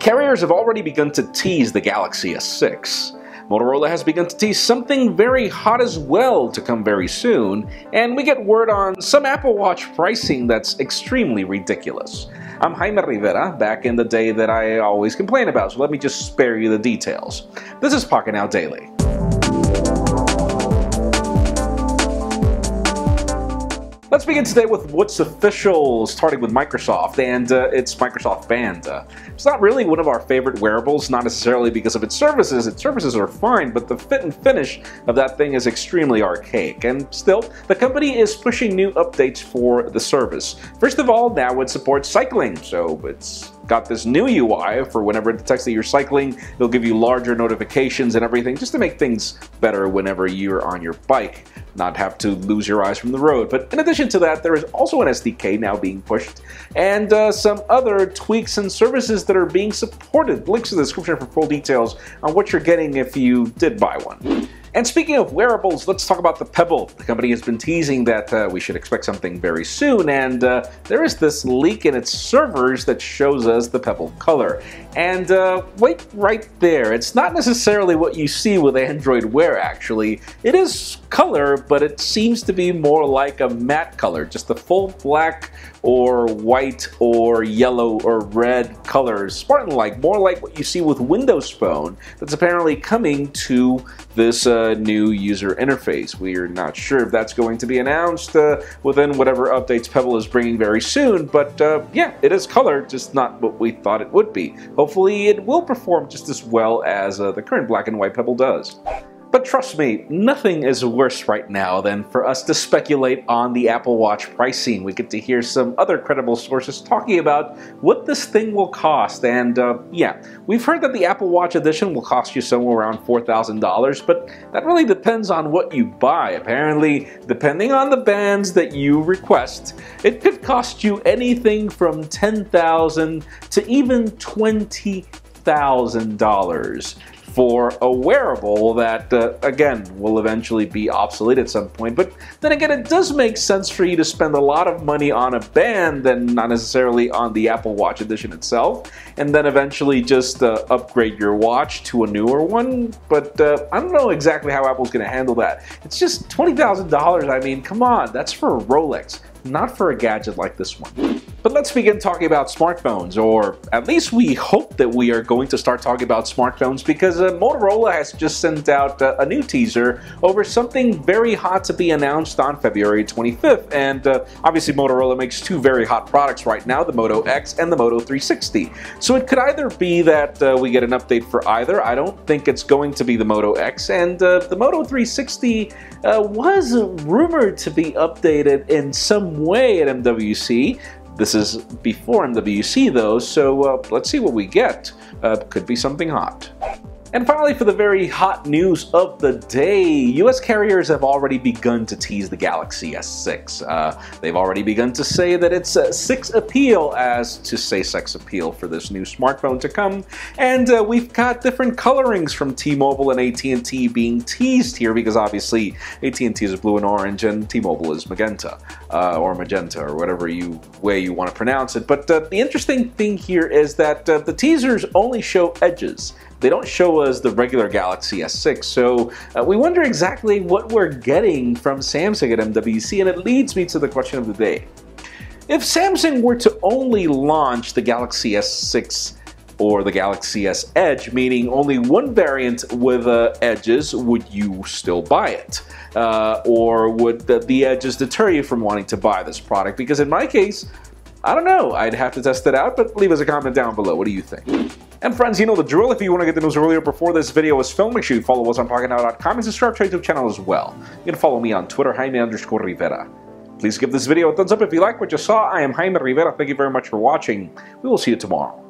Carriers have already begun to tease the Galaxy S6. Motorola has begun to tease something very hot as well to come very soon, and we get word on some Apple Watch pricing that's extremely ridiculous. I'm Jaime Rivera, back in the day that I always complain about, so let me just spare you the details. This is Pocketnow Daily. Let's begin today with what's official, starting with Microsoft, and it's Microsoft Band. It's not really one of our favorite wearables, not necessarily because of its services. Its services are fine, but the fit and finish of that thing is extremely archaic. And still, the company is pushing new updates for the service. First of all, now it supports cycling, so it's got this new UI for whenever it detects that you're cycling. It'll give you larger notifications and everything just to make things better whenever you're on your bike, not have to lose your eyes from the road. But in addition to that, there is also an SDK now being pushed and some other tweaks and services that are being supported. Links in the description for full details on what you're getting if you did buy one. And speaking of wearables, let's talk about the Pebble. The company has been teasing that we should expect something very soon, and there is this leak in its servers that shows us the Pebble Color. And wait right there, it's not necessarily what you see with Android Wear actually. It is color, but it seems to be more like a matte color, just a full black or white or yellow or red colors, Spartan-like, more like what you see with Windows Phone that's apparently coming to this new user interface. We're not sure if that's going to be announced within whatever updates Pebble is bringing very soon, but yeah, it is color, just not what we thought it would be. Hopefully it will perform just as well as the current black and white Pebble does. But trust me, nothing is worse right now than for us to speculate on the Apple Watch pricing. We get to hear some other credible sources talking about what this thing will cost, and yeah, we've heard that the Apple Watch Edition will cost you somewhere around $4,000, but that really depends on what you buy. Apparently, depending on the bands that you request, it could cost you anything from $10,000 to even $20,000. For a wearable that, again, will eventually be obsolete at some point. But then again, it does make sense for you to spend a lot of money on a band and not necessarily on the Apple Watch Edition itself, and then eventually just upgrade your watch to a newer one. But I don't know exactly how Apple's going to handle that. It's just $20,000. I mean, come on, that's for a Rolex, not for a gadget like this one. But let's begin talking about smartphones, or at least we hope that we are going to start talking about smartphones, because Motorola has just sent out a new teaser over something very hot to be announced on February 25th. And obviously Motorola makes two very hot products right now, the Moto X and the Moto 360. So it could either be that we get an update for either. I don't think it's going to be the Moto X, and the Moto 360 was rumored to be updated in some way at MWC. This is before MWC though, so let's see what we get. Could be something hot. And finally, for the very hot news of the day, US carriers have already begun to tease the Galaxy S6. They've already begun to say that it's sex appeal, as to say sex appeal for this new smartphone to come. And we've got different colorings from T-Mobile and AT&T being teased here, because obviously AT&T is blue and orange and T-Mobile is magenta, or whatever way you want to pronounce it. But the interesting thing here is that the teasers only show edges. They don't show us the regular Galaxy S6, so we wonder exactly what we're getting from Samsung at MWC, and it leads me to the question of the day. If Samsung were to only launch the Galaxy S6 or the Galaxy S Edge, meaning only one variant with edges, would you still buy it? Or would the edges deter you from wanting to buy this product? Because in my case, I don't know. I'd have to test it out, but leave us a comment down below. What do you think? And friends, you know the drill. If you want to get the news earlier before this video is filmed, make sure you follow us on Pocketnow.com and subscribe to our YouTube channel as well. You can follow me on Twitter, Jaime_Rivera. Please give this video a thumbs up if you like what you saw. I am Jaime Rivera. Thank you very much for watching. We will see you tomorrow.